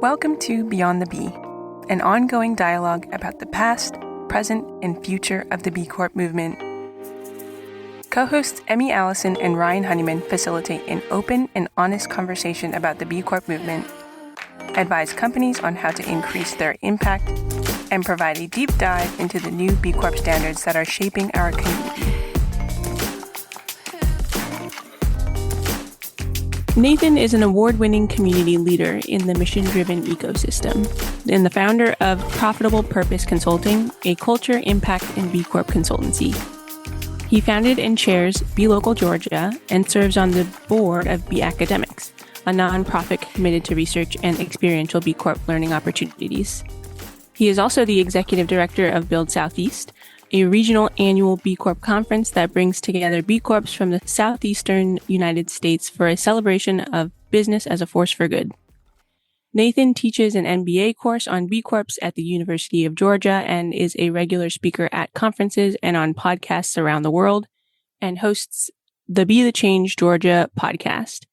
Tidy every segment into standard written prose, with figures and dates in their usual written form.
Welcome to Beyond the B, an ongoing dialogue about the past, present, and future of the B Corp movement. Co-hosts Emmy Allison and Ryan Honeyman facilitate an open and honest conversation about the B Corp movement, advise companies on how to increase their impact, and provide a deep dive into the new B Corp standards that are shaping our community. Nathan is an award-winning community leader in the mission-driven ecosystem and the founder of Profitable Purpose Consulting, a culture, impact, and B Corp consultancy. He founded and chairs B Local Georgia and serves on the board of B Academics, a nonprofit committed to research and experiential B Corp learning opportunities. He is also the executive director of Build Southeast, a regional annual B Corp conference that brings together B Corps from the southeastern United States for a celebration of business as a force for good. Nathan teaches an MBA course on B Corps at the University of Georgia and is a regular speaker at conferences and on podcasts around the world, and hosts the Be the Change Georgia podcast.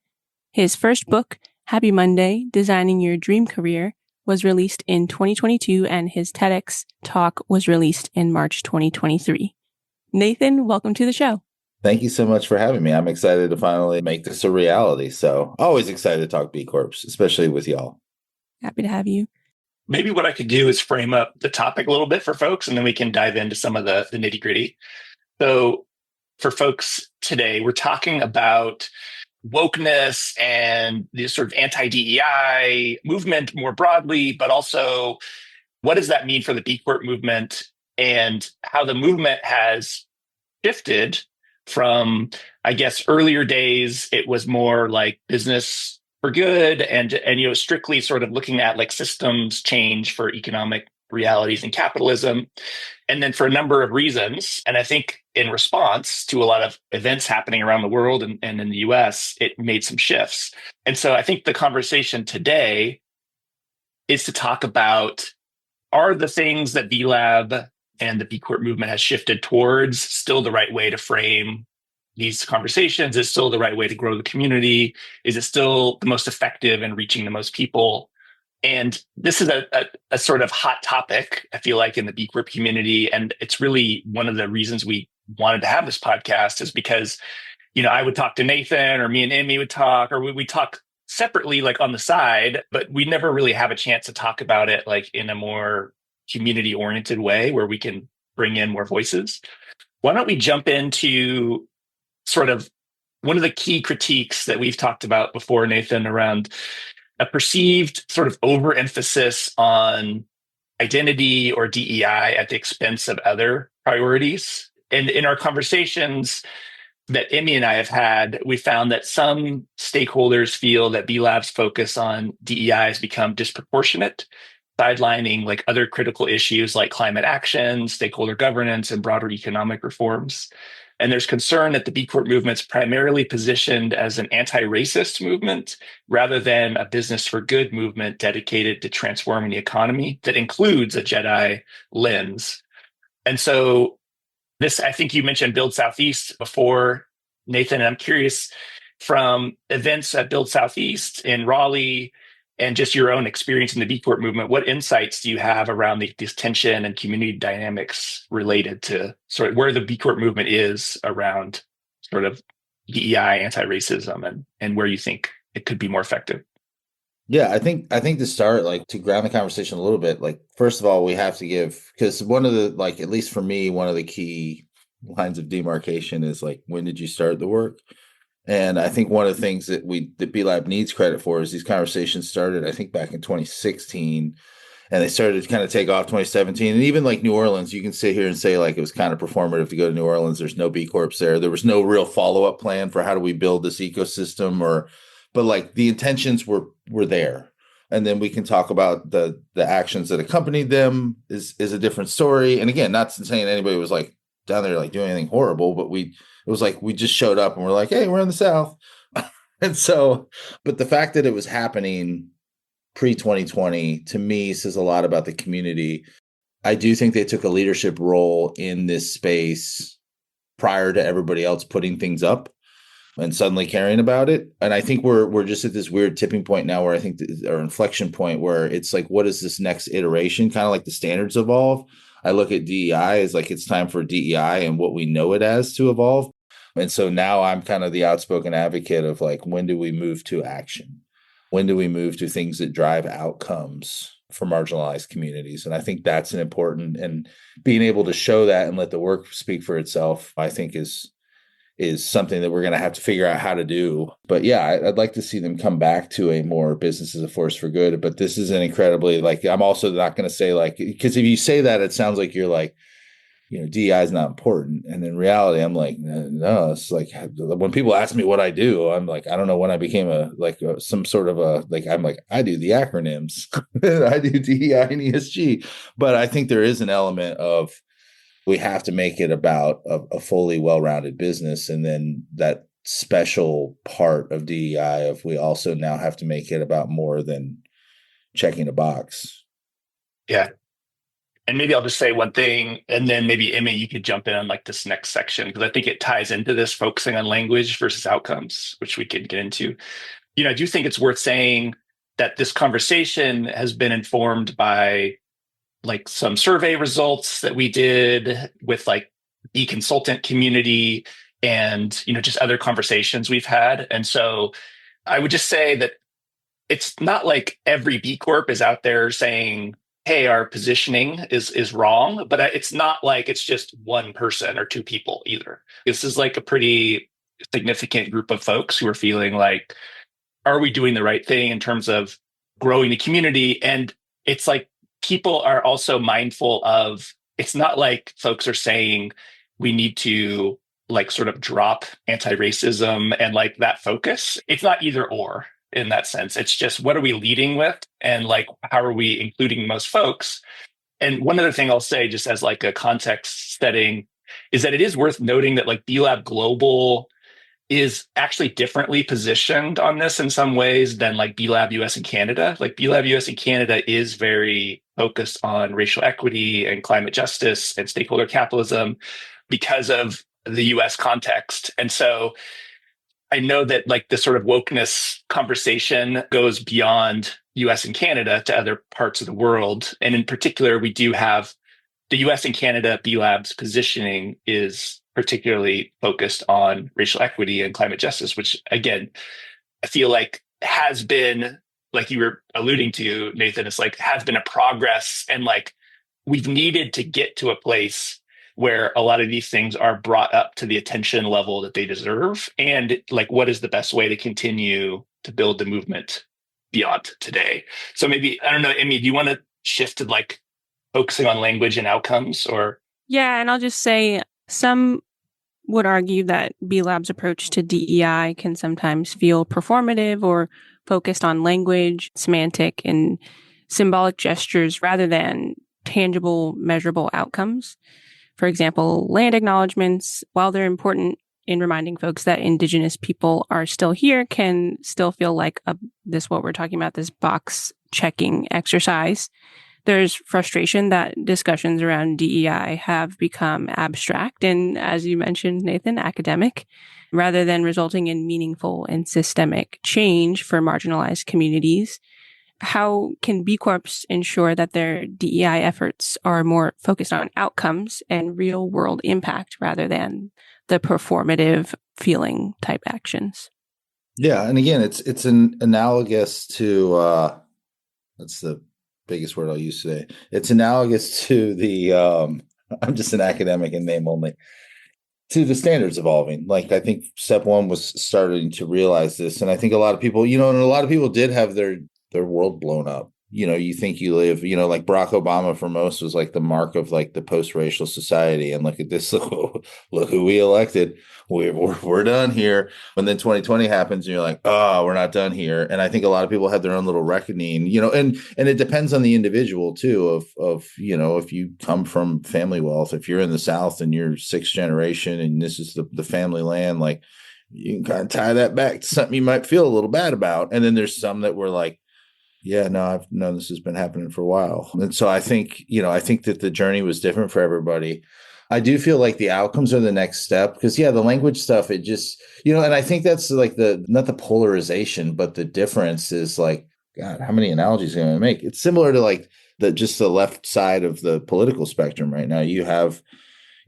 His first book, Happy Monday, Designing Your Dream Career, was released in 2022, and his TEDx talk was released in March 2023. Nathan, welcome to the show. Thank you so much for having me. I'm excited to finally make this a reality. So always excited to talk B Corps, especially with y'all. Happy to have you. Maybe what I could do is frame up the topic a little bit for folks, and then we can dive into some of the nitty gritty. So for folks today, we're talking about wokeness and the sort of anti-DEI movement more broadly, but also what does that mean for the B Corp movement and how the movement has shifted from, I guess, earlier days, it was more like business for good and strictly sort of looking at like systems change for economic realities and capitalism. And then for a number of reasons, and I think in response to a lot of events happening around the world and in the US, it made some shifts. And so I think the conversation today is to talk about, are the things that B Lab and the B Corp movement has shifted towards still the right way to frame these conversations? Is it still the right way to grow the community? Is it still the most effective in reaching the most people? And this is a sort of hot topic, I feel like, in the B Corp community. And it's really one of the reasons we wanted to have this podcast is because, I would talk to Nathan or me and Emmy would talk, or we talk separately, like on the side, but we never really have a chance to talk about it like in a more community oriented way where we can bring in more voices. Why don't we jump into sort of one of the key critiques that we've talked about before, Nathan, around a perceived sort of overemphasis on identity or DEI at the expense of other priorities. And in our conversations that Emmy and I have had, we found that some stakeholders feel that B Lab's focus on DEI has become disproportionate, sidelining like other critical issues like climate action, stakeholder governance, and broader economic reforms. And there's concern that the B Corp movement's primarily positioned as an anti-racist movement rather than a business for good movement dedicated to transforming the economy that includes a JEDI lens. And so this, I think you mentioned Build Southeast before, Nathan, and I'm curious from events at Build Southeast in Raleigh and just your own experience in the B Corp movement, what insights do you have around this tension and community dynamics related to sort of where the B Corp movement is around sort of DEI, anti-racism, and where you think it could be more effective? Yeah, I think to start, like to ground the conversation a little bit, like first of all, we have to give, because one of the, like, at least for me, one of the key lines of demarcation is like, when did you start the work? And I think one of the things that B Lab needs credit for is these conversations started, I think, back in 2016, and they started to kind of take off 2017. And even like New Orleans, you can sit here and say like it was kind of performative to go to New Orleans. There's no B Corps there. There was no real follow-up plan for how do we build this ecosystem, but like the intentions were there. And then we can talk about the actions that accompanied them is a different story. And again, not saying anybody was like down there like doing anything horrible, but it was like we just showed up and we're like, hey, we're in the South. And so, but the fact that it was happening pre-2020 to me says a lot about the community. I do think they took a leadership role in this space prior to everybody else putting things up. and suddenly caring about it. And I think we're just at this weird tipping point now where I think or inflection point where it's like, what is this next iteration? Kind of like the standards evolve. I look at DEI as like, it's time for DEI and what we know it as to evolve. And so now I'm kind of the outspoken advocate of like, when do we move to action? When do we move to things that drive outcomes for marginalized communities? And I think that's an important, and being able to show that and let the work speak for itself, I think is something that we're going to have to figure out how to do. But yeah, I'd like to see them come back to a more business as a force for good. But this is an incredibly, like, I'm also not going to say like, because if you say that, it sounds like you're like, DEI is not important. And in reality, I'm like, no, it's like when people ask me what I do, I'm like, I don't know when I became some sort of I'm like, I do the acronyms. I do DEI and ESG. But I think there is an element of, we have to make it about a fully well-rounded business. And then that special part of DEI of, we also now have to make it about more than checking a box. Yeah. And maybe I'll just say one thing, and then maybe Emmy, you could jump in on like this next section, because I think it ties into this focusing on language versus outcomes, which we could get into. I do think it's worth saying that this conversation has been informed by like some survey results that we did with like the consultant community and, just other conversations we've had. And so I would just say that it's not like every B Corp is out there saying, hey, our positioning is wrong, but it's not like it's just one person or two people either. This is like a pretty significant group of folks who are feeling like, are we doing the right thing in terms of growing the community? And it's like people are also mindful of, it's not like folks are saying we need to like sort of drop anti-racism and like that focus. It's not either or in that sense. It's just, what are we leading with? And like, how are we including most folks? And one other thing I'll say, just as like a context setting, is that it is worth noting that like B Lab Global is actually differently positioned on this in some ways than like B Lab US and Canada. Like B Lab US and Canada is very focused on racial equity and climate justice and stakeholder capitalism because of the US context. And so I know that like the sort of wokeness conversation goes beyond US and Canada to other parts of the world. And in particular, we do have the US and Canada B Lab's positioning is particularly focused on racial equity and climate justice, which again, I feel like has been, like you were alluding to, Nathan, it's like has been a progress, and like we've needed to get to a place where a lot of these things are brought up to the attention level that they deserve. And like, what is the best way to continue to build the movement beyond today? So maybe, I don't know, Emmy, do you want to shift to like focusing on language and outcomes, or? Yeah, and I'll just say some would argue that B Lab's approach to DEI can sometimes feel performative or focused on language, semantic, and symbolic gestures rather than tangible, measurable outcomes. For example, land acknowledgements, while they're important in reminding folks that Indigenous people are still here, can still feel like what we're talking about, this box checking exercise. There's frustration that discussions around DEI have become abstract and, as you mentioned, Nathan, academic, rather than resulting in meaningful and systemic change for marginalized communities. How can B Corps ensure that their DEI efforts are more focused on outcomes and real world impact rather than the performative feeling type actions? Yeah. And again, it's an analogous to, that's the biggest word I'll use today. It's analogous to the, I'm just an academic in name only, to the standards evolving. Like, I think step one was starting to realize this. And I think a lot of people, and a lot of people did have their world blown up. You think you live, like Barack Obama for most was like the mark of like the post-racial society. And look at this, look who we elected. We're done here. And then 2020 happens and you're like, oh, we're not done here. And I think a lot of people have their own little reckoning, and it depends on the individual too, of if you come from family wealth, if you're in the South and you're sixth generation and this is the family land, like you can kind of tie that back to something you might feel a little bad about. And then there's some that were like, yeah, no, I've known this has been happening for a while. And so I think that the journey was different for everybody. I do feel like the outcomes are the next step because, yeah, the language stuff, it just, and I think that's like not the polarization, but the difference is like, God, how many analogies am I going to make? It's similar to like just the left side of the political spectrum right now. You have,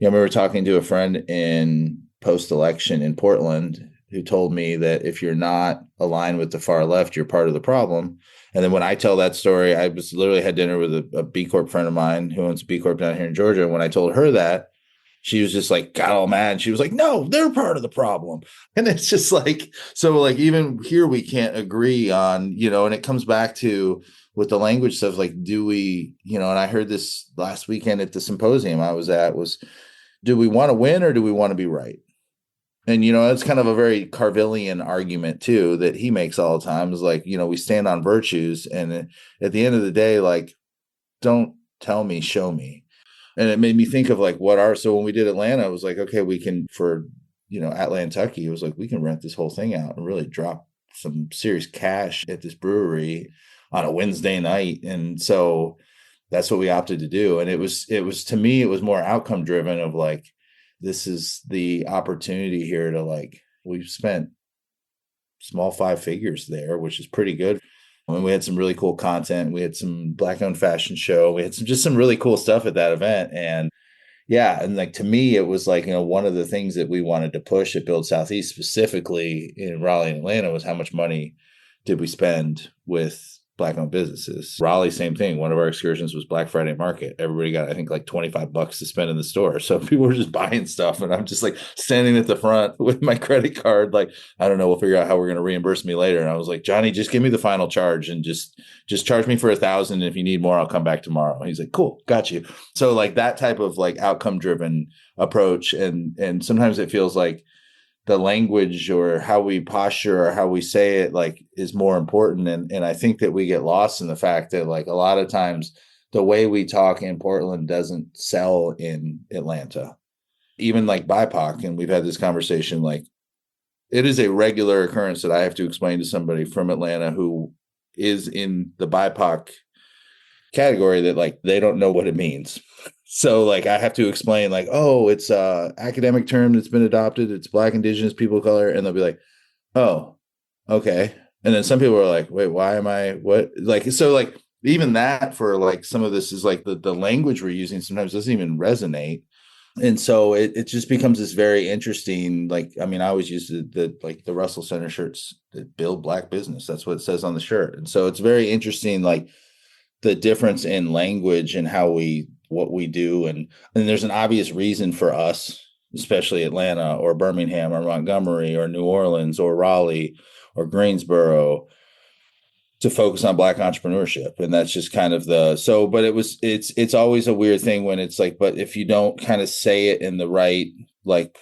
I remember talking to a friend in post-election in Portland who told me that if you're not aligned with the far left, you're part of the problem. And then when I tell that story, I was literally had dinner with a B Corp friend of mine who owns a B Corp down here in Georgia. And when I told her that, she was just like, got all mad. She was like, no, they're part of the problem. And it's just like, so like even here we can't agree on, and it comes back to with the language stuff, like, do we, and I heard this last weekend at the symposium I was at was, do we want to win or do we want to be right? And, it's kind of a very Carvillian argument, too, that he makes all the time is like, we stand on virtues. And at the end of the day, like, don't tell me, show me. And it made me think of like so when we did Atlanta, it was like, okay, we can for, Atlantucky, it was like, we can rent this whole thing out and really drop some serious cash at this brewery on a Wednesday night. And so that's what we opted to do. And it was to me, it was more outcome driven of like, this is the opportunity here to like, we've spent small 5 figures there, which is pretty good. I mean, we had some really cool content. We had some Black owned fashion show. We had some really cool stuff at that event. And yeah, and like to me, it was like, one of the things that we wanted to push at Build Southeast specifically in Raleigh and Atlanta was how much money did we spend with Black owned businesses. Raleigh, same thing. One of our excursions was Black Friday market. Everybody got, I think, like $25 to spend in the store. So people were just buying stuff. And I'm just like standing at the front with my credit card. Like, I don't know, we'll figure out how we're going to reimburse me later. And I was like, Johnny, just give me the final charge and just charge me for $1,000. And if you need more, I'll come back tomorrow. And he's like, cool, got you. So like that type of like outcome driven approach. And sometimes it feels like the language or how we posture or how we say it like is more important. And I think that we get lost in the fact that like a lot of times the way we talk in Portland doesn't sell in Atlanta, even like BIPOC. And we've had this conversation, like it is a regular occurrence that I have to explain to somebody from Atlanta who is in the BIPOC category that like they don't know what it means. So like I have to explain like, oh, it's a academic term that's been adopted. It's Black, Indigenous, people of color. And they'll be like, oh, okay. And then some people are like, wait, why am I what? Like, so like even that for like some of this is like the language we're using sometimes doesn't even resonate. And so it just becomes this very interesting, like, I mean, I always use the Russell Center shirts that build Black business. That's what it says on the shirt. And so it's very interesting, like the difference in language and what we do. And there's an obvious reason for us, especially Atlanta or Birmingham or Montgomery or New Orleans or Raleigh or Greensboro, to focus on Black entrepreneurship. And that's just kind of but it's always a weird thing when it's like, but if you don't kind of say it in the right, like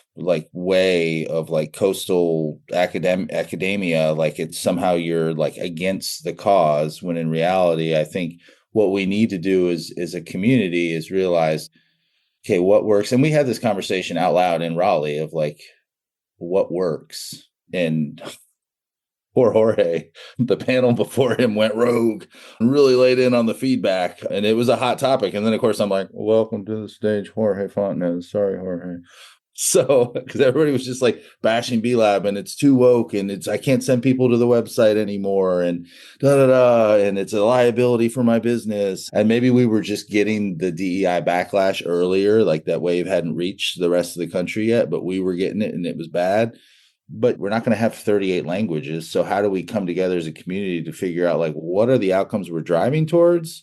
way of like coastal academia, like it's somehow you're like against the cause, when in reality, I think what we need to do is a community is realize, okay, what works. And we had this conversation out loud in Raleigh of like, what works. And poor Jorge, the panel before him went rogue and really laid in on the feedback. And it was a hot topic. And then, of course, I'm like, welcome to the stage, Jorge Fontenez. Sorry, Jorge. So, because everybody was just like bashing B Lab and it's too woke and I can't send people to the website anymore and and it's a liability for my business. And maybe we were just getting the DEI backlash earlier, like that wave hadn't reached the rest of the country yet, but we were getting it and it was bad. But we're not going to have 38 languages. So how do we come together as a community to figure out like what are the outcomes we're driving towards?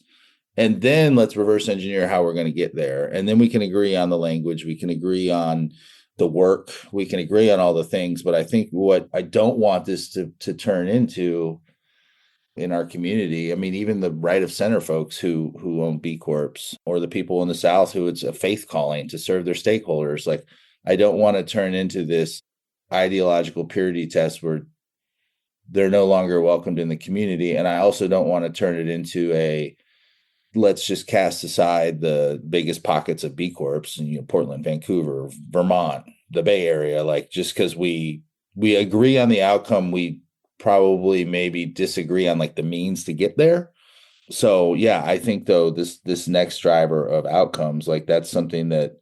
And then let's reverse engineer how we're going to get there. And then we can agree on the language. We can agree on the work. We can agree on all the things. But I think what I don't want this to turn into in our community, I mean, even the right of center folks who own B Corps or the people in the South who it's a faith calling to serve their stakeholders. Like, I don't want to turn into this ideological purity test where they're no longer welcomed in the community. And I also don't want to turn it into let's just cast aside the biggest pockets of B Corps, Portland, Vancouver, Vermont, the Bay Area, like just because we agree on the outcome, we probably maybe disagree on like the means to get there. So yeah, I think though this next driver of outcomes, like that's something that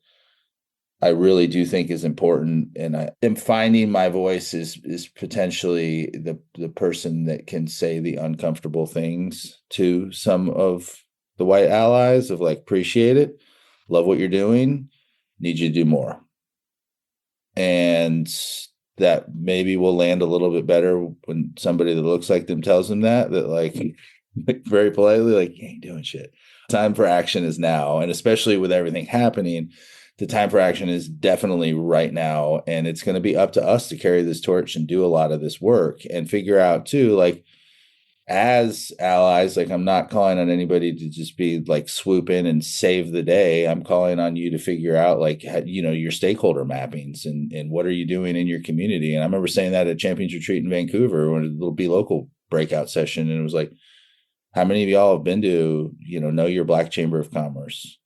I really do think is important. And I am finding my voice is potentially the person that can say the uncomfortable things to some of the white allies of like, appreciate it, love what you're doing, need you to do more. And that maybe will land a little bit better when somebody that looks like them tells them that like very politely, like, you ain't doing shit. Time for action is now. And especially with everything happening, the time for action is definitely right now. And it's going to be up to us to carry this torch and do a lot of this work and figure out too, like, as allies, like, I'm not calling on anybody to just be like swoop in and save the day. I'm calling on you to figure out like, your stakeholder mappings and what are you doing in your community. And I remember saying that at Champions Retreat in Vancouver when a little Be Local breakout session. And it was like, how many of y'all have been to, know your Black Chamber of Commerce?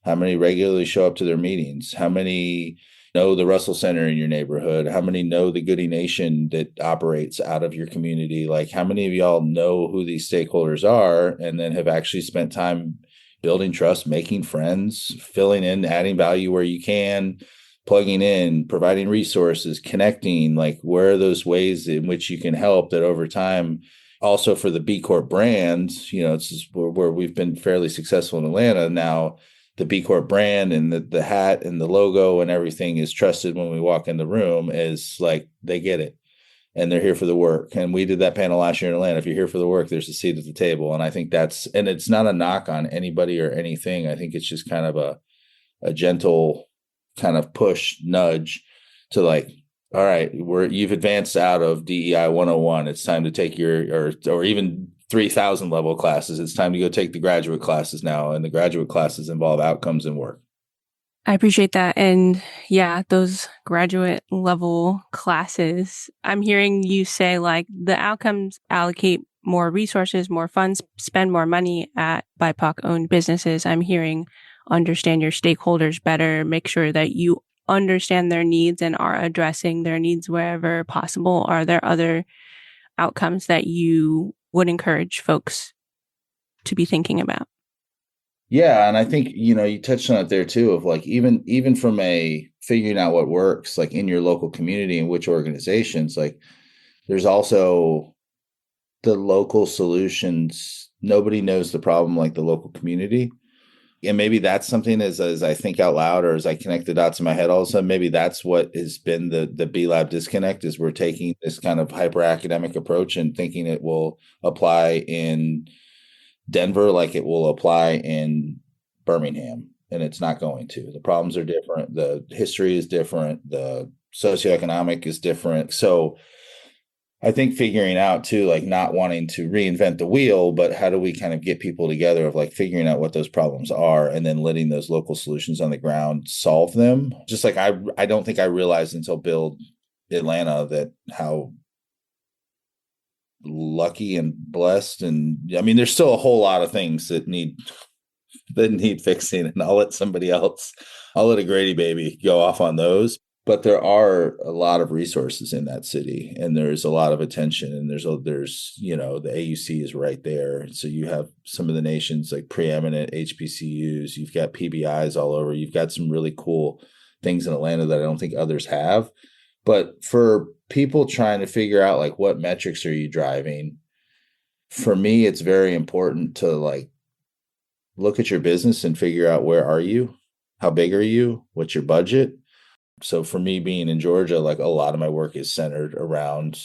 How many regularly show up to their meetings? How many know the Russell Center in your neighborhood? How many know the Goody Nation that operates out of your community? Like, how many of y'all know who these stakeholders are and then have actually spent time building trust, making friends, filling in, adding value where you can, plugging in, providing resources, connecting? Like, where are those ways in which you can help that over time? Also for the B Corp brand, it's just where we've been fairly successful in Atlanta now. The B Corp brand and the hat and the logo and everything is trusted when we walk in the room, is like, they get it and they're here for the work. And we did that panel last year in Atlanta. If you're here for the work, there's a seat at the table. And I think and it's not a knock on anybody or anything. I think it's just kind of a gentle kind of push nudge to like, all right, you've advanced out of DEI 101. It's time to take or even 3,000 level classes. It's time to go take the graduate classes now. And the graduate classes involve outcomes and work. I appreciate that. And yeah, those graduate level classes, I'm hearing you say like the outcomes allocate more resources, more funds, spend more money at BIPOC owned businesses. I'm hearing understand your stakeholders better, make sure that you understand their needs and are addressing their needs wherever possible. Are there other outcomes that you would encourage folks to be thinking about? Yeah. And I think, you touched on it there too, of like, even from a figuring out what works, like in your local community and which organizations, like there's also the local solutions. Nobody knows the problem like the local community. And maybe that's something as I think out loud or as I connect the dots in my head all of a sudden, maybe that's what has been the B Lab disconnect, is we're taking this kind of hyper academic approach and thinking it will apply in Denver like it will apply in Birmingham. And it's not going to. The problems are different. The history is different. The socioeconomic is different. So I think figuring out too, like not wanting to reinvent the wheel, but how do we kind of get people together of like figuring out what those problems are and then letting those local solutions on the ground solve them. Just like I don't think I realized until Build Atlanta that how lucky and blessed. And I mean, there's still a whole lot of things that need fixing, and I'll let a Grady baby go off on those. But there are a lot of resources in that city, and there's a lot of attention, and there's the AUC is right there. So you have some of the nation's like preeminent HBCUs. You've got PBIs all over. You've got some really cool things in Atlanta that I don't think others have. But for people trying to figure out like what metrics are you driving, for me, it's very important to like look at your business and figure out where are you, how big are you, what's your budget. So for me being in Georgia, like a lot of my work is centered around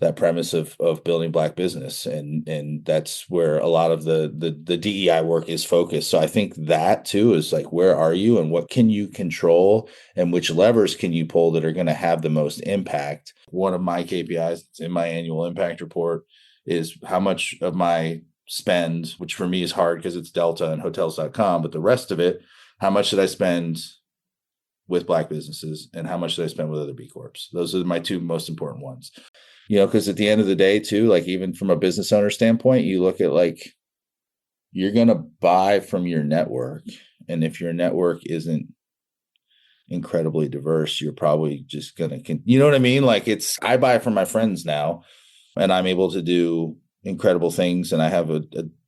that premise of building Black business. And that's where a lot of the DEI work is focused. So I think that too is like, where are you and what can you control and which levers can you pull that are going to have the most impact? One of my KPIs in my annual impact report is how much of my spend, which for me is hard because it's Delta and hotels.com, but the rest of it, how much did I spend with Black businesses and how much did I spend with other B Corps? Those are my two most important ones. Because at the end of the day too, like even from a business owner standpoint, you look at like, you're going to buy from your network. And if your network isn't incredibly diverse, you're probably just going to, you know what I mean? Like I buy from my friends now and I'm able to do incredible things. And I have a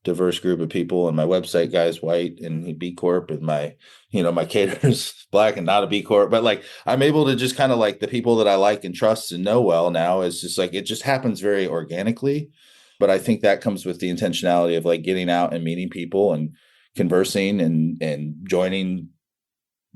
diverse group of people, and my website guy's white and B Corp, and my caterer's black and not a B Corp. But like, I'm able to just kind of like the people that I like and trust and know well now is just like, it just happens very organically. But I think that comes with the intentionality of like getting out and meeting people and conversing and joining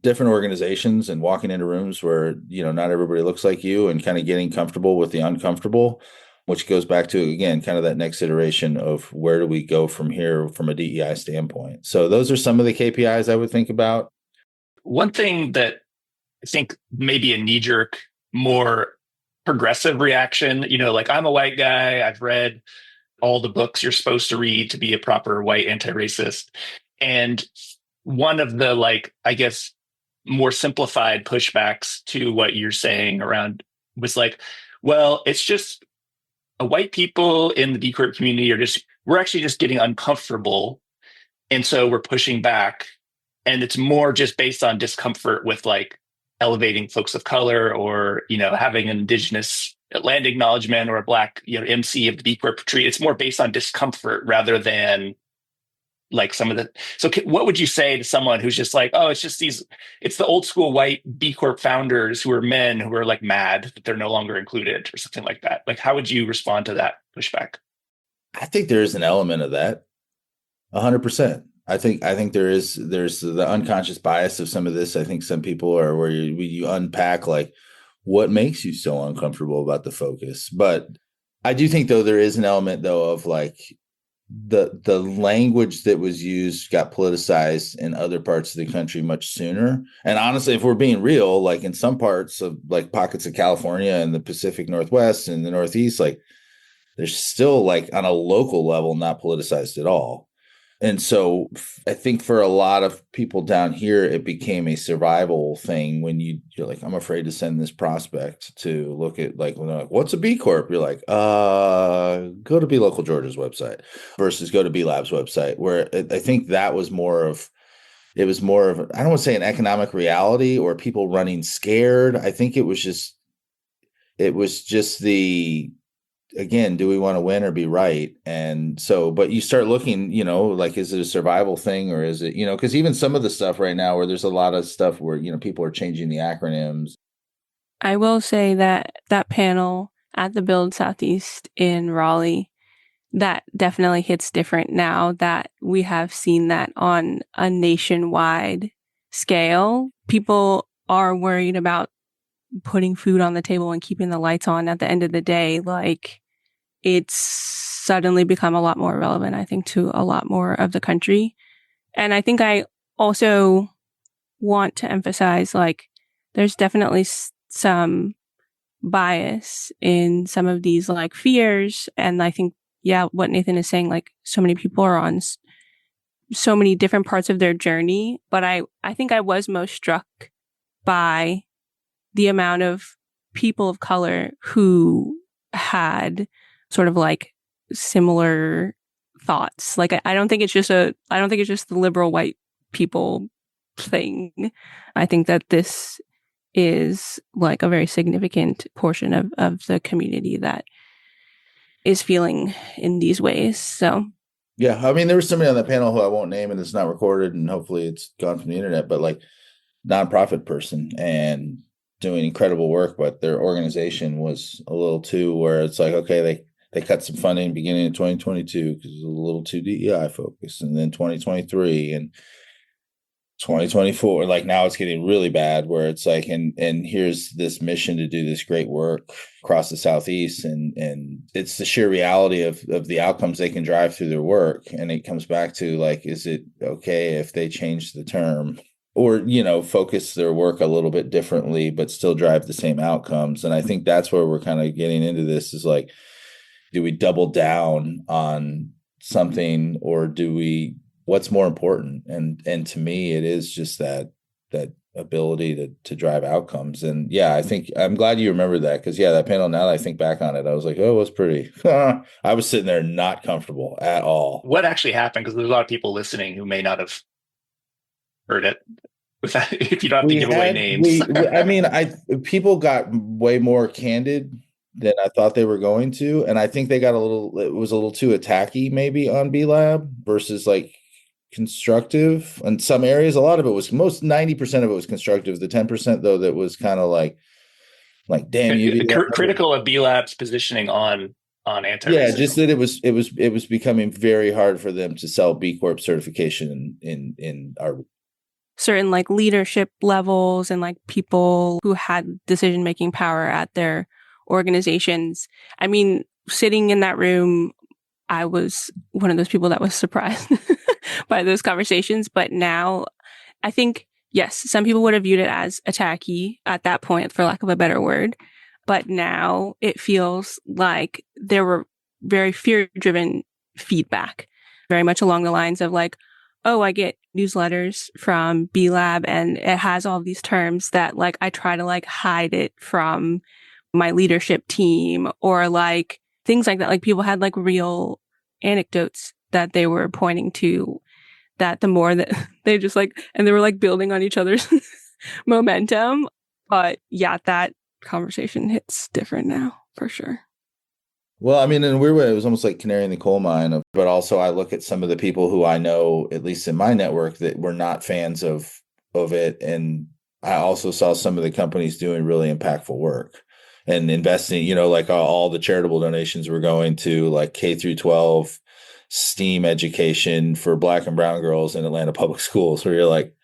different organizations and walking into rooms where, not everybody looks like you, and kind of getting comfortable with the uncomfortable, which goes back to, again, kind of that next iteration of where do we go from here from a DEI standpoint. So those are some of the KPIs I would think about. One thing that I think maybe a knee-jerk, more progressive reaction, like I'm a white guy, I've read all the books you're supposed to read to be a proper white anti-racist. And one of the, like, I guess, more simplified pushbacks to what you're saying around was like, well, it's just white people in the B Corp community we're actually just getting uncomfortable. And so we're pushing back. And it's more just based on discomfort with like elevating folks of color, or, having an indigenous land acknowledgement, or a black, MC of the B Corp retreat. It's more based on discomfort rather than like some of the. So what would you say to someone who's just like, oh, it's the old school white B Corp founders who are men who are like mad that they're no longer included, or something like that? Like, how would you respond to that pushback? I think there is an element of that. 100%. I think there's the unconscious bias of some of this. I think some people are where you unpack like what makes you so uncomfortable about the focus. But I do think, though, there is an element, though, of like the language that was used got politicized in other parts of the country much sooner. And honestly, if we're being real, like in some parts of like pockets of California and the Pacific Northwest and the Northeast, like there's still like on a local level not politicized at all. And so I think for a lot of people down here, it became a survival thing when you're like, I'm afraid to send this prospect to look at like, when they're like, what's a B Corp? You're like, go to B Local Georgia's website versus go to B Lab's website, where I think that was more of, I don't want to say an economic reality or people running scared. I think it was just again, do we want to win or be right? And so, but you start looking, like, is it a survival thing, or is it, because even some of the stuff right now where there's a lot of stuff where, people are changing the acronyms. I will say that panel at the Build Southeast in Raleigh, that definitely hits different now that we have seen that on a nationwide scale. People are worried about putting food on the table and keeping the lights on at the end of the day. Like, it's suddenly become a lot more relevant, I think, to a lot more of the country. And I think I also want to emphasize, like, there's definitely some bias in some of these, like, fears. And I think, yeah, what Nathan is saying, like, so many people are on so many different parts of their journey. But I think I was most struck by the amount of people of color who had sort of like similar thoughts. Like, I don't think it's just the liberal white people thing. I think that this is like a very significant portion of the community that is feeling in these ways. So yeah, I mean, there was somebody on the panel who I won't name, and it's not recorded, and hopefully it's gone from the internet, but like nonprofit person and doing incredible work, but their organization was a little too where it's like, okay, they cut some funding beginning of 2022 because it was a little too DEI focused, and then 2023 and 2024, like now it's getting really bad where it's like, and here's this mission to do this great work across the Southeast, and it's the sheer reality of the outcomes they can drive through their work. And it comes back to like, is it okay if they change the term or, focus their work a little bit differently, but still drive the same outcomes? And I think that's where we're kind of getting into this is like, do we double down on something, or what's more important? And to me, it is just that ability to drive outcomes. And yeah, I think I'm glad you remember that, because yeah, that panel, now that I think back on it, I was like, oh, it was pretty, I was sitting there not comfortable at all. What actually happened? Because there's a lot of people listening who may not have heard it. If you don't have to give away names. I mean, people got way more candid than I thought they were going to. And I think they got it was a little too attacky maybe on B Lab versus like constructive in some areas. A lot of it was 90% of it was constructive. The 10% though, that was kind of like, damn you, B Lab. Critical of B Lab's positioning on Yeah, anti-racism. just that it was becoming very hard for them to sell B Corp certification in our Certain like leadership levels and like people who had decision making power at their organizations. I mean, sitting in that room, I was one of those people that was surprised by those conversations. But now I think, yes, some people would have viewed it as attacky at that point, for lack of a better word. But now it feels like there were very fear driven feedback, very much along the lines of like, oh, I get newsletters from B Lab and it has all these terms that like I try to like hide it from my leadership team, or like things like that. Like people had like real anecdotes that they were pointing to, that the more that they just like, and they were like building on each other's momentum. But yeah, that conversation hits different now for sure. Well, I mean, in a weird way, it was almost like canary in the coal mine. But also, I look at some of the people who I know, at least in my network, that were not fans of it, and I also saw some of the companies doing really impactful work and investing. Like all the charitable donations were going to like K through 12 STEAM education for Black and brown girls in Atlanta public schools. Where you're like,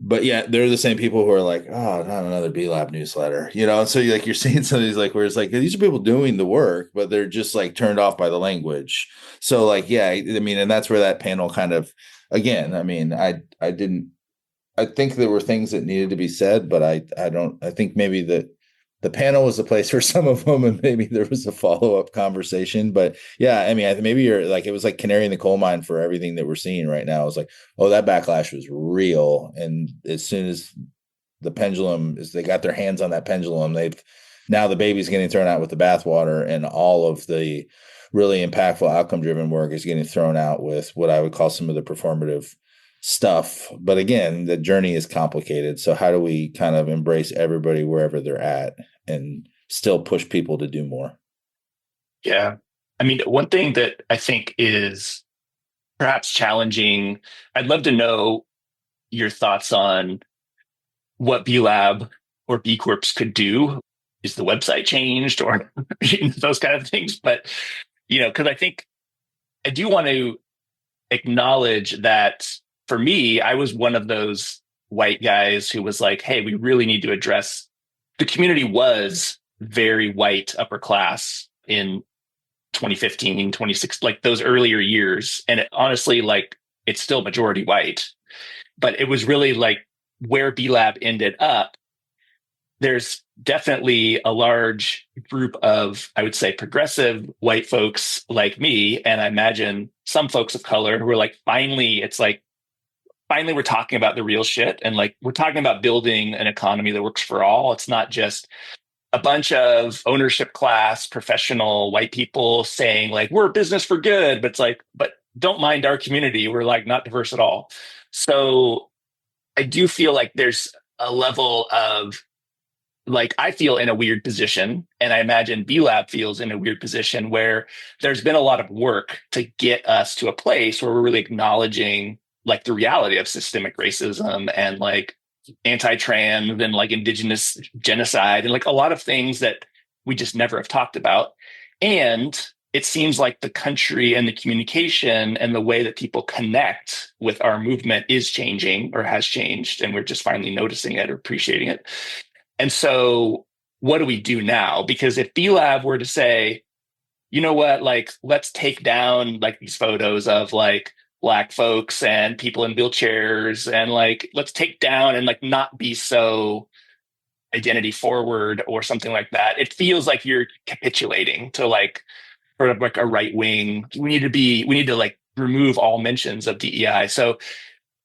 but yeah, they're the same people who are like, oh, not another B Lab newsletter, And so you're seeing some of these like where it's like these are people doing the work, but they're just like turned off by the language. So like, yeah, I mean, and that's where that panel kind of, again, I mean, I didn't, I think there were things that needed to be said, but I think maybe the panel was a place for some of them, and maybe there was a follow-up conversation. But yeah, I mean, maybe you're like, it was like canary in the coal mine for everything that we're seeing right now. It's like, oh, that backlash was real. And as soon as they got their hands on that pendulum, now the baby's getting thrown out with the bathwater, and all of the really impactful outcome-driven work is getting thrown out with what I would call some of the performative stuff. But again, the journey is complicated. So how do we kind of embrace everybody wherever they're at and still push people to do more? Yeah. I mean, one thing that I think is perhaps challenging, I'd love to know your thoughts on what B Lab or B Corps could do. Is the website changed or those kind of things? But, because I think I do want to acknowledge that for me, I was one of those white guys who was like, hey, we really need to address the community was very white upper class in 2015, 2016, like those earlier years. And honestly, like it's still majority white, but it was really like where B Lab ended up. There's definitely a large group of, I would say, progressive white folks like me. And I imagine some folks of color who are like, finally we're talking about the real shit. And like, we're talking about building an economy that works for all. It's not just a bunch of ownership class, professional white people saying like, we're a business for good, but it's like, but don't mind our community. We're like not diverse at all. So I do feel like there's a level of like, I feel in a weird position, and I imagine B Lab feels in a weird position where there's been a lot of work to get us to a place where we're really acknowledging like the reality of systemic racism and like anti-trans and like indigenous genocide and like a lot of things that we just never have talked about. And it seems like the country and the communication and the way that people connect with our movement is changing or has changed. And we're just finally noticing it or appreciating it. And so what do we do now? Because if B Lab were to say, you know what, like, let's take down like these photos of like Black folks and people in wheelchairs and like, let's take down and like not be so identity forward or something like that. It feels like you're capitulating to like sort of like a right wing. We need to like remove all mentions of DEI. So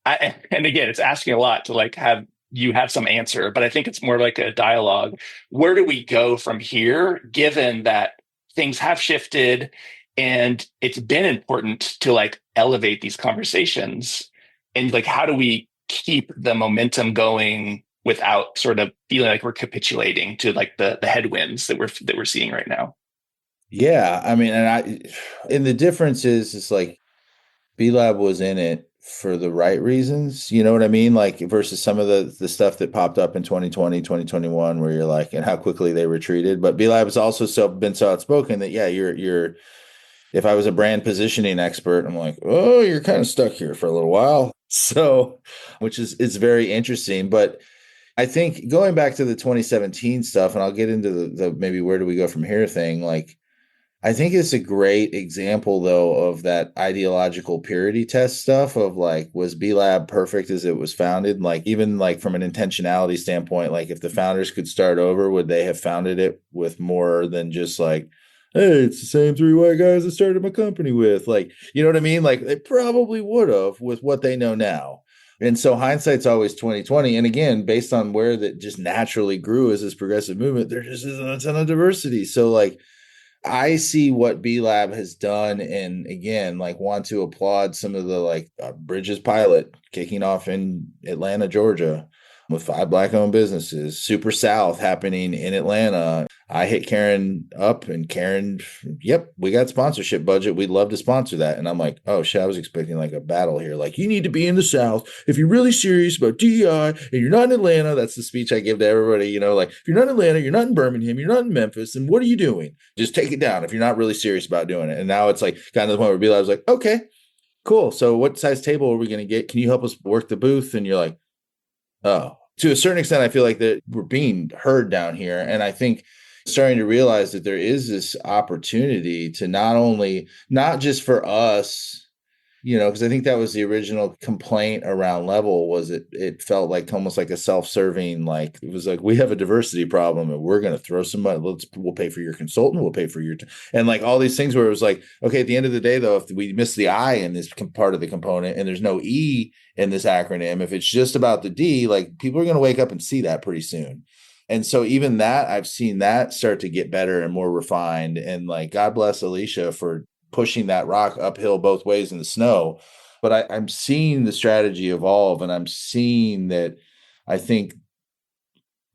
and again, it's asking a lot to like have some answer, but I think it's more like a dialogue. Where do we go from here, given that things have shifted and it's been important to like elevate these conversations? And like, how do we keep the momentum going without sort of feeling like we're capitulating to like the headwinds that we're seeing right now. Yeah, I mean, and the difference is, it's like B Lab was in it for the right reasons. You know what I mean? Like versus some of the stuff that popped up in 2020, 2021, where you're like, and how quickly they retreated. But B Lab has also been so outspoken that, yeah, you're, if I was a brand positioning expert, I'm like, oh, you're kind of stuck here for a little while. So, which is very interesting. But I think going back to the 2017 stuff, and I'll get into the maybe where do we go from here thing, like, I think it's a great example, though, of that ideological purity test stuff of like, was B Lab perfect as it was founded? Like, even like from an intentionality standpoint, like if the founders could start over, would they have founded it with more than just like, hey, it's the same three white guys I started my company with? Like, you know what I mean? Like, they probably would have with what they know now. And so hindsight's always 2020. And again, based on where that just naturally grew as this progressive movement, there just isn't a ton of diversity. So like, I see what B Lab has done, and again, like, want to applaud some of the like Bridges pilot kicking off in Atlanta, Georgia, with 5 Black-owned businesses. Super South happening in Atlanta. I hit Karen up, and Karen, yep, we got sponsorship budget. We'd love to sponsor that. And I'm like, oh shit, I was expecting like a battle here. Like, you need to be in the South if you're really serious about DEI and you're not in Atlanta. That's the speech I give to everybody. You know, like, if you're not in Atlanta, you're not in Birmingham, you're not in Memphis, then what are you doing? Just take it down if you're not really serious about doing it. And now it's like kind of the point where B-Lab's like, okay, cool. So what size table are we going to get? Can you help us work the booth? And you're like, oh, to a certain extent, I feel like that we're being heard down here. And I think starting to realize that there is this opportunity to not just for us, you know, because I think that was the original complaint around Level, was it felt like almost like a self-serving, like it was like, we have a diversity problem and we're going to throw some money. We'll pay for your consultant. We'll pay for your, and like all these things where it was like, okay, at the end of the day, though, if we miss the I in this part of the component and there's no E in this acronym, if it's just about the D, like people are going to wake up and see that pretty soon. And so even that, I've seen that start to get better and more refined. And like, God bless Alicia for pushing that rock uphill both ways in the snow. But I'm seeing the strategy evolve, and I'm seeing that I think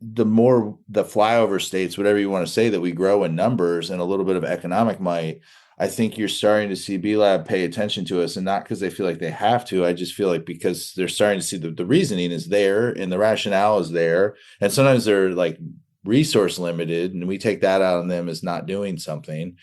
the more the flyover states, whatever you want to say, that we grow in numbers and a little bit of economic might, I think you're starting to see B Lab pay attention to us, and not because they feel like they have to. I just feel like because they're starting to see the reasoning is there and the rationale is there. And sometimes they're like resource limited, and we take that out on them as not doing something.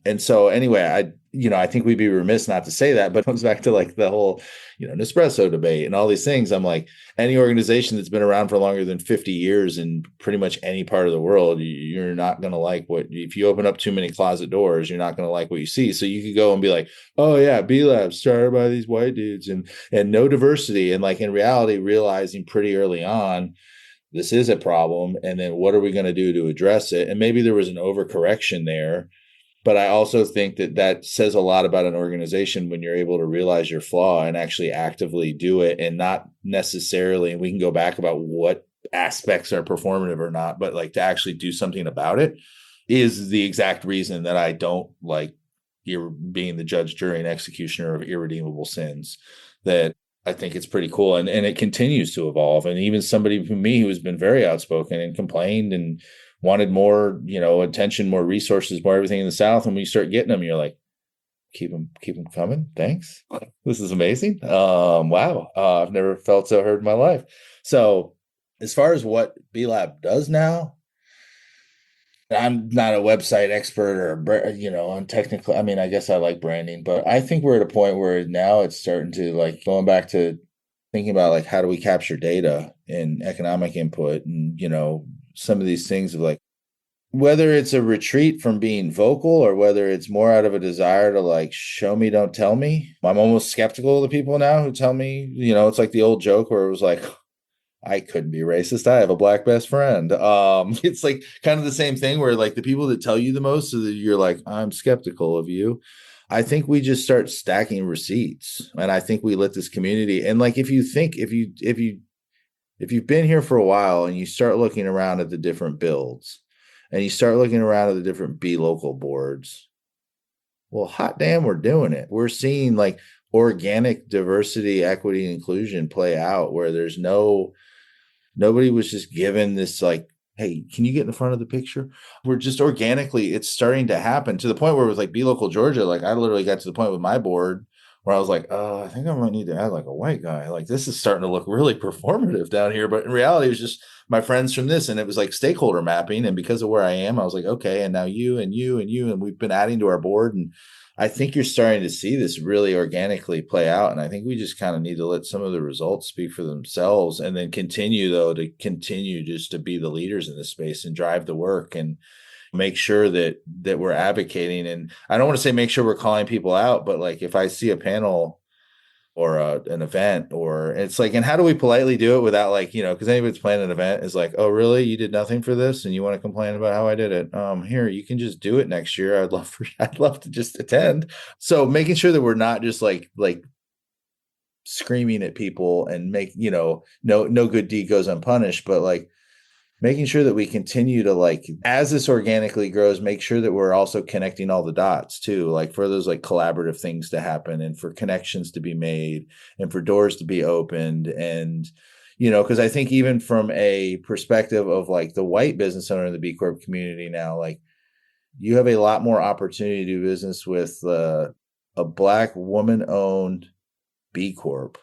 And so anyway, I think we'd be remiss not to say that, but it comes back to like the whole, Nespresso debate and all these things. I'm like, any organization that's been around for longer than 50 years in pretty much any part of the world, you're not going to like if you open up too many closet doors, you're not going to like what you see. So you could go and be like, oh yeah, B Lab started by these white dudes and no diversity. And like in reality, realizing pretty early on, this is a problem. And then what are we going to do to address it? And maybe there was an overcorrection there. But I also think that says a lot about an organization when you're able to realize your flaw and actually actively do it, and not necessarily, and we can go back about what aspects are performative or not, but like to actually do something about it is the exact reason that I don't like being the judge, jury, and executioner of irredeemable sins. That I think it's pretty cool. And it continues to evolve. And even somebody who has been very outspoken and complained and wanted more, attention, more resources, more everything in the South. And when you start getting them, you're like, keep them coming. Thanks. This is amazing. Wow. I've never felt so heard in my life. So as far as what B Lab does now, I'm not a website expert or, on technical. I mean, I guess I like branding, but I think we're at a point where now it's starting to like going back to thinking about like, how do we capture data and economic input and, some of these things of like, whether it's a retreat from being vocal or whether it's more out of a desire to like show me, don't tell me. I'm almost skeptical of the people now who tell me, it's like the old joke where it was like, I couldn't be racist. I have a black best friend. It's like kind of the same thing where like the people that tell you the most, so that you're like, I'm skeptical of you. I think we just start stacking receipts, and I think we let this community. And like, if you've been here for a while and you start looking around at the different builds and you start looking around at the different B local boards, well, hot damn, we're doing it. We're seeing like organic diversity, equity, and inclusion play out where there's no Nobody was just given this like, hey, can you get in front of the picture? We're just organically, it's starting to happen to the point where it was like Be Local Georgia. Like I literally got to the point with my board where I was like, I think I might need to add like a white guy. Like this is starting to look really performative down here. But in reality, it was just my friends from this. And it was like stakeholder mapping. And because of where I am, I was like, okay, and now you and you and you. And we've been adding to our board. And I think you're starting to see this really organically play out. And I think we just kind of need to let some of the results speak for themselves and then continue, though, to continue just to be the leaders in this space and drive the work and make sure that we're advocating. And I don't want to say make sure we're calling people out, but like if I see a panel or an event, or it's like, and how do we politely do it without like, because anybody that's planning an event is like, oh, really? You did nothing for this and you want to complain about how I did it? Here, you can just do it next year. I'd love to just attend. So making sure that we're not just like screaming at people and make, no good deed goes unpunished, but like making sure that we continue to like, as this organically grows, make sure that we're also connecting all the dots too, like for those like collaborative things to happen and for connections to be made and for doors to be opened. And, because I think even from a perspective of like the white business owner in the B Corp community now, like you have a lot more opportunity to do business with a Black woman owned B Corp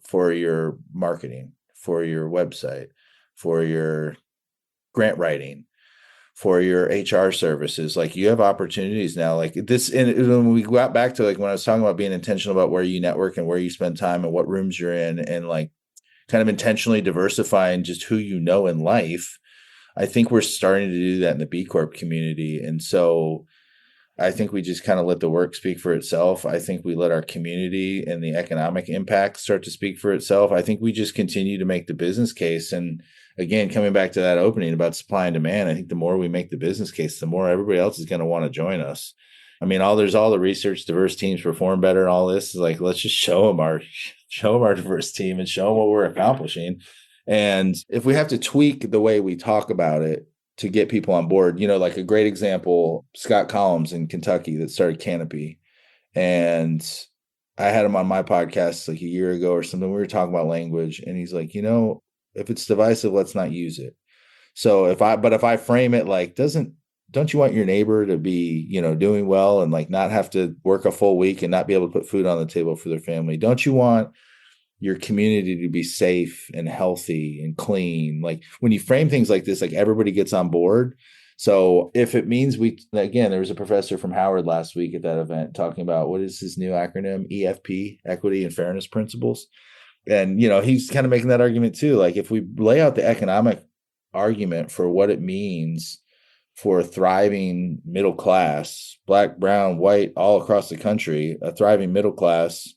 for your marketing, for your website, for your grant writing, for your HR services. Like you have opportunities now like this. And when we got back to like when I was talking about being intentional about where you network and where you spend time and what rooms you're in and like kind of intentionally diversifying just who you know in life, I think we're starting to do that in the B Corp community. And so I think we just kind of let the work speak for itself. I think we let our community and the economic impact start to speak for itself. I think we just continue to make the business case. And again, coming back to that opening about supply and demand, I think the more we make the business case, the more everybody else is going to want to join us. I mean, there's all the research, diverse teams perform better and all this is like, let's just show them our diverse team and show them what we're accomplishing. And if we have to tweak the way we talk about it to get people on board, like a great example, Scott Collins in Kentucky that started Canopy. And I had him on my podcast like a year ago or something. We were talking about language and he's like, if it's divisive, let's not use it. So if I frame it like, don't you want your neighbor to be, doing well and like not have to work a full week and not be able to put food on the table for their family? Don't you want your community to be safe and healthy and clean? Like when you frame things like this, like everybody gets on board. So if it means again, there was a professor from Howard last week at that event talking about what is his new acronym, EFP, Equity and Fairness Principles. And, he's kind of making that argument too. Like if we lay out the economic argument for what it means for a thriving middle class, Black, brown, white, all across the country, a thriving middle class,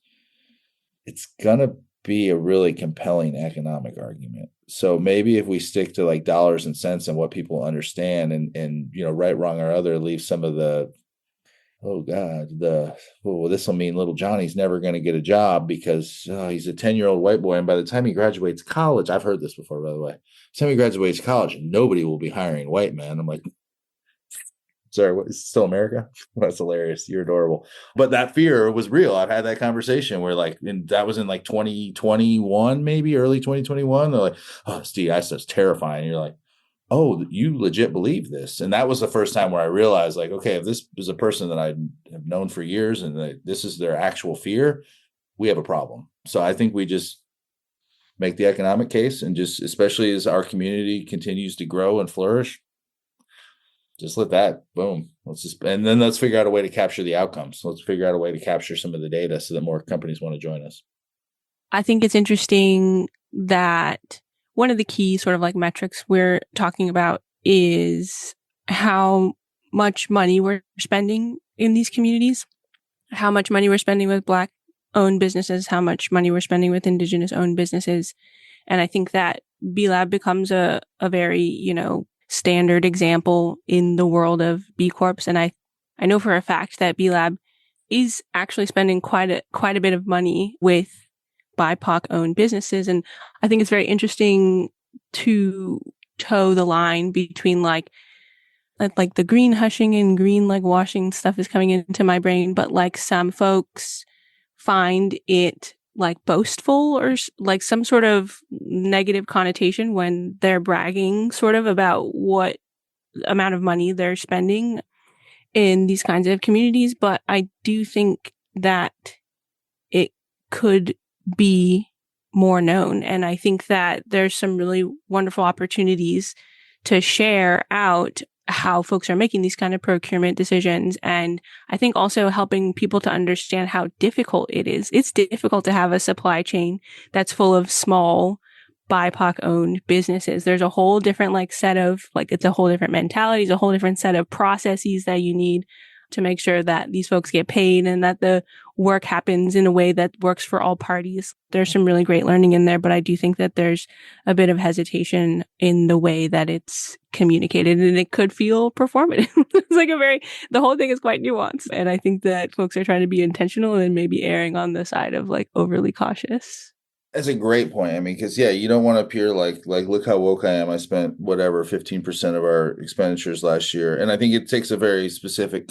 it's going to be a really compelling economic argument. So maybe if we stick to like dollars and cents and what people understand and right, wrong, or other, leave some of the, oh God, this will mean little Johnny's never going to get a job because he's a 10-year-old white boy. And by the time he graduates college, I've heard this before, by the way, by the time he graduates college, nobody will be hiring white men. I'm like, sorry, what, is it still America? Well, that's hilarious. You're adorable. But that fear was real. I've had that conversation where like, and that was in like 2021, maybe early 2021. They're like, oh, Steve, that's terrifying. And you're like, oh, you legit believe this. And that was the first time where I realized like, okay, if this is a person that I have known for years and this is their actual fear, we have a problem. So I think we just make the economic case and just, especially as our community continues to grow and flourish, just let that boom. And then let's figure out a way to capture the outcomes. Let's figure out a way to capture some of the data so that more companies want to join us. I think it's interesting that one of the key sort of like metrics we're talking about is how much money we're spending in these communities, how much money we're spending with Black owned businesses, how much money we're spending with Indigenous owned businesses. And I think that B Lab becomes a very, standard example in the world of B Corps. And I know for a fact that B Lab is actually spending quite a bit of money with BIPOC owned businesses. And I think it's very interesting to toe the line between like the green hushing and green like washing stuff is coming into my brain. But like some folks find it like boastful or like some sort of negative connotation when they're bragging sort of about what amount of money they're spending in these kinds of communities. But I do think that it could be more known. And I think that there's some really wonderful opportunities to share out how folks are making these kind of procurement decisions. And I think also helping people to understand how difficult it is. It's difficult to have a supply chain that's full of small BIPOC owned businesses. There's a whole different like set of like, it's a whole different mentality, it's a whole different set of processes that you need to make sure that these folks get paid and that the work happens in a way that works for all parties. There's some really great learning in there, but I do think that there's a bit of hesitation in the way that it's communicated, and it could feel performative. It's like the whole thing is quite nuanced. And I think that folks are trying to be intentional and maybe erring on the side of like overly cautious. That's a great point. I mean, because you don't want to appear like look how woke I am. I spent whatever 15% of our expenditures last year, and I think it takes a very specific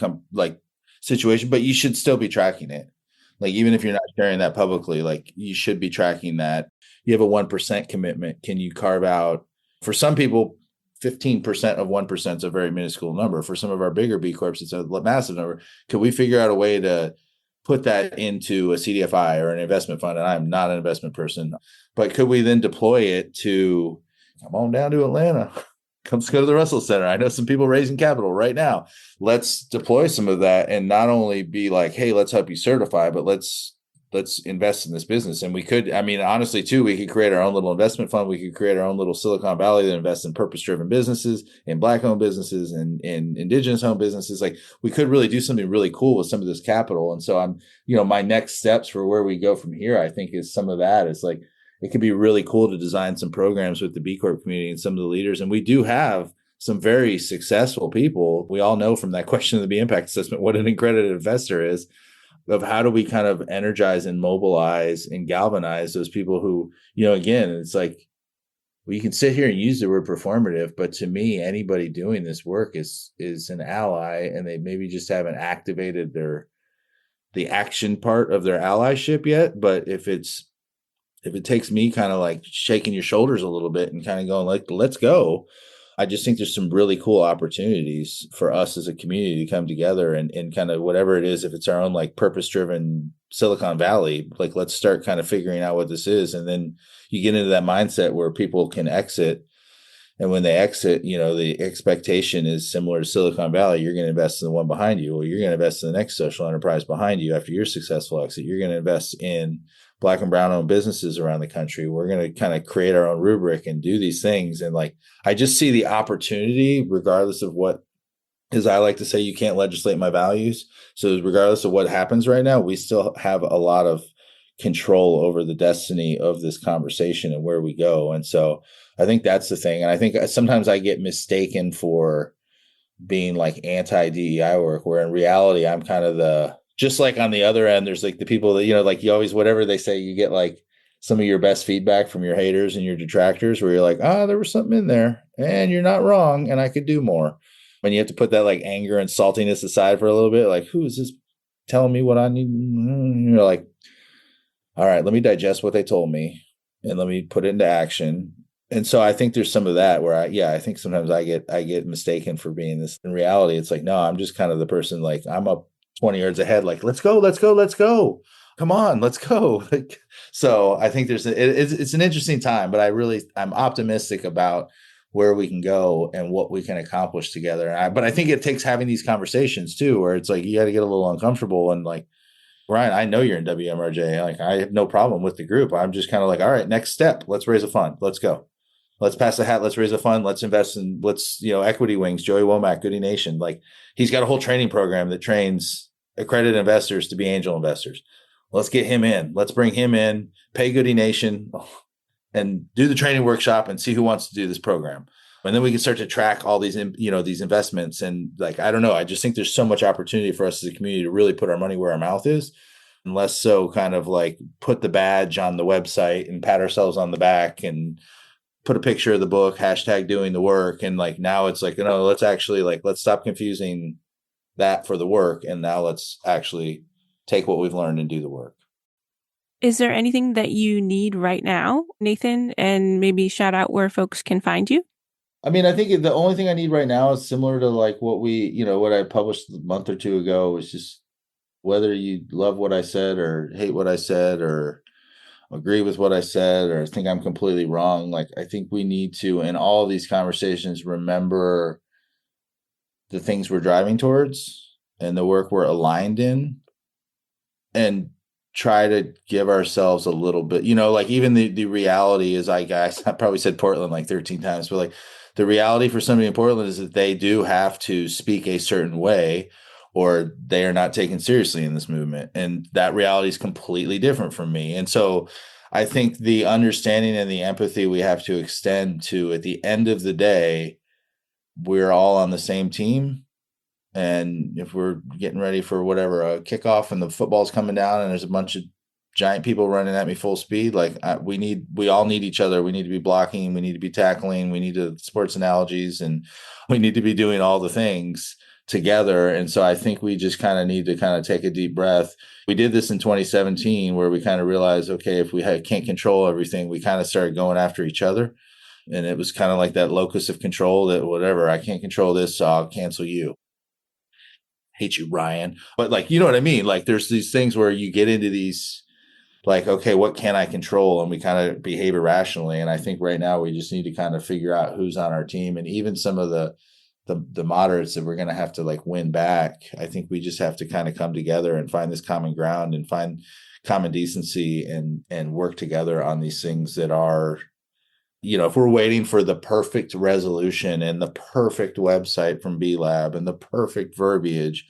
situation. But you should still be tracking it. Like even if you're not sharing that publicly, like you should be tracking that. You have a 1% commitment. Can you carve out for some people? 15% of 1% is a very minuscule number. For some of our bigger B Corps, it's a massive number. Could we figure out a way to put that into a CDFI or an investment fund? And I'm not an investment person, but could we then deploy it to come on down to Atlanta? Come go to the Russell Center. I know some people raising capital right now. Let's deploy some of that and not only be like, hey, let's help you certify, but let's invest in this business. And we could, I mean, honestly, too, we could create our own little investment fund. We could create our own little Silicon Valley that invests in purpose-driven businesses, in Black-owned businesses, and in Indigenous-owned businesses. Like we could really do something really cool with some of this capital. And so my next steps for where we go from here, I think, is some of that. It's like it could be really cool to design some programs with the B Corp community and some of the leaders. And we do have some very successful people. We all know from that question of the B Impact Assessment what an accredited investor is. Of how do we kind of energize and mobilize and galvanize those people who, again, it's like, well, you can sit here and use the word performative, but to me, anybody doing this work is an ally, and they maybe just haven't activated the action part of their allyship yet. But if it takes me kind of like shaking your shoulders a little bit and kind of going like, let's go. I just think there's some really cool opportunities for us as a community to come together and kind of whatever it is, if it's our own like purpose-driven Silicon Valley, like let's start kind of figuring out what this is. And then you get into that mindset where people can exit. And when they exit, the expectation is similar to Silicon Valley. You're going to invest in the one behind you, or you're going to invest in the next social enterprise behind you after your successful exit. You're going to invest in Black and brown owned businesses around the country. We're going to kind of create our own rubric and do these things. And like, I just see the opportunity, regardless of what, as I like to say, you can't legislate my values. So regardless of what happens right now, we still have a lot of control over the destiny of this conversation and where we go. And so I think that's the thing. And I think sometimes I get mistaken for being like anti-DEI work, where in reality, I'm kind of just like on the other end, there's like the people that, like you always, whatever they say, you get like some of your best feedback from your haters and your detractors where you're like, there was something in there and you're not wrong and I could do more. And you have to put that like anger and saltiness aside for a little bit. Like, who is this telling me what I need? And you're like, all right, let me digest what they told me and let me put it into action. And so I think there's some of that where I think sometimes I get mistaken for being this. In reality, it's like, no, I'm just kind of the person, like I'm up 20 yards ahead, like, let's go. Come on, let's go. Like, so I think it's an interesting time, but I'm optimistic about where we can go and what we can accomplish together. But I think it takes having these conversations too, where it's like, you got to get a little uncomfortable and like, Ryan, I know you're in WMRJ. Like, I have no problem with the group. I'm just kind of like, all right, next step, let's raise a fund. Let's go. Let's pass the hat. Let's raise a fund. Let's invest in, Equity Wings, Joey Womack, Goody Nation. Like, he's got a whole training program that trains accredited investors to be angel investors. Let's get him in. Let's bring him in, pay Goody Nation, and do the training workshop and see who wants to do this program. And then we can start to track all these, these investments. And like, I don't know, I just think there's so much opportunity for us as a community to really put our money where our mouth is, and less so kind of like put the badge on the website and pat ourselves on the back and put a picture of the book, hashtag doing the work. And like, now it's like, let's actually let's stop confusing that for the work. And now let's actually take what we've learned and do the work. Is there anything that you need right now, Nathan? And maybe shout out where folks can find you? I mean, I think the only thing I need right now is similar to like what I published a month or two ago, is just whether you love what I said or hate what I said or agree with what I said or think I'm completely wrong. Like, I think we need to, in all of these conversations, remember the things we're driving towards and the work we're aligned in, and try to give ourselves a little bit, like even the reality is, I probably said Portland like 13 times, but like the reality for somebody in Portland is that they do have to speak a certain way or they are not taken seriously in this movement. And that reality is completely different from me. And so I think the understanding and the empathy we have to extend to, at the end of the day, we're all on the same team. And if we're getting ready for whatever, a kickoff and the football's coming down and there's a bunch of giant people running at me full speed, like we all need each other. We need to be blocking. We need to be tackling. We need to sports analogies, and we need to be doing all the things together. And so I think we just kind of need to kind of take a deep breath. We did this in 2017 where we kind of realized, okay, if we can't control everything, we kind of started going after each other. And it was kind of like that locus of control, that whatever, I can't control this, so I'll cancel you. Hate you, Ryan. But like, you know what I mean? Like, there's these things where you get into these, like, okay, what can I control? And we kind of behave irrationally. And I think right now we just need to kind of figure out who's on our team. And even some of the moderates that we're going to have to like win back, I think we just have to kind of come together and find this common ground and find common decency and work together on these things that are, if we're waiting for the perfect resolution and the perfect website from B Lab and the perfect verbiage,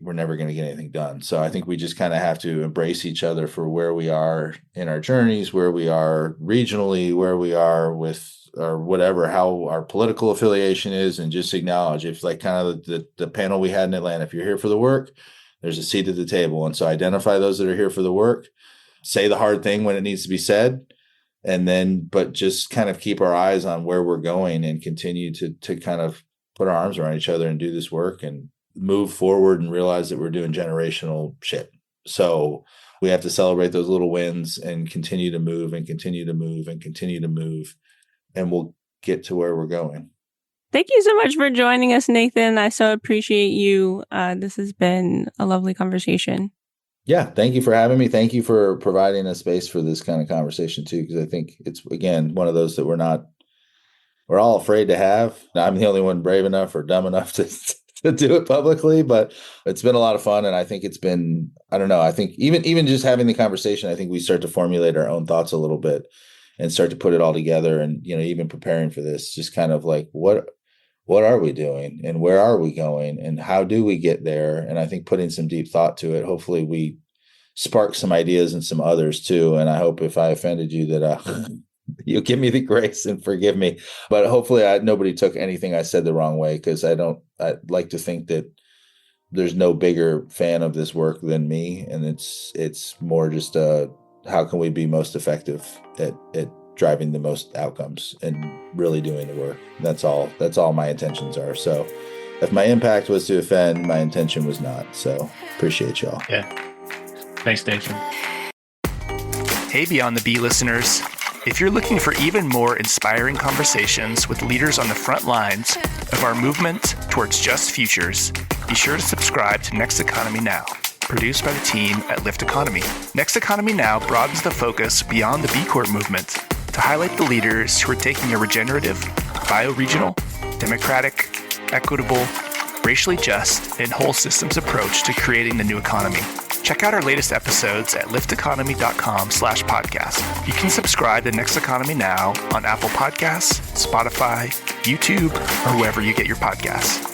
we're never going to get anything done. So I think we just kind of have to embrace each other for where we are in our journeys, where we are regionally, where we are with or whatever, how our political affiliation is, and just acknowledge, if like kind of the panel we had in Atlanta, if you're here for the work, there's a seat at the table. And so identify those that are here for the work, say the hard thing when it needs to be said, but just kind of keep our eyes on where we're going and continue to kind of put our arms around each other and do this work and move forward and realize that we're doing generational shit. So we have to celebrate those little wins and continue to move and continue to move and continue to move, and we'll get to where we're going. Thank you so much for joining us, Nathan. I so appreciate you. This has been a lovely conversation. Yeah, thank you for having me. Thank you for providing a space for this kind of conversation too, because I think it's, again, one of those that we're all afraid to have. I'm the only one brave enough or dumb enough to do it publicly, but it's been a lot of fun. And I think it's been, I don't know, I think even just having the conversation, I think we start to formulate our own thoughts a little bit and start to put it all together. And, even preparing for this, just kind of like, what are we doing and where are we going and how do we get there? And I think putting some deep thought to it, hopefully we spark some ideas and some others too. And I hope if I offended you that you give me the grace and forgive me. But hopefully nobody took anything I said the wrong way, because I like to think that there's no bigger fan of this work than me. And it's more just how can we be most effective at driving the most outcomes and really doing the work. That's all my intentions are. So if my impact was to offend, my intention was not. So appreciate y'all. Yeah. Thanks, Nathan. Hey, Beyond the Bee listeners. If you're looking for even more inspiring conversations with leaders on the front lines of our movement towards just futures, be sure to subscribe to Next Economy Now, produced by the team at Lift Economy. Next Economy Now broadens the focus beyond the B Corp movement to highlight the leaders who are taking a regenerative, bioregional, democratic, equitable, racially just, and whole systems approach to creating the new economy. Check out our latest episodes at lifteconomy.com/podcast. You can subscribe to Next Economy Now on Apple Podcasts, Spotify, YouTube, or wherever you get your podcasts.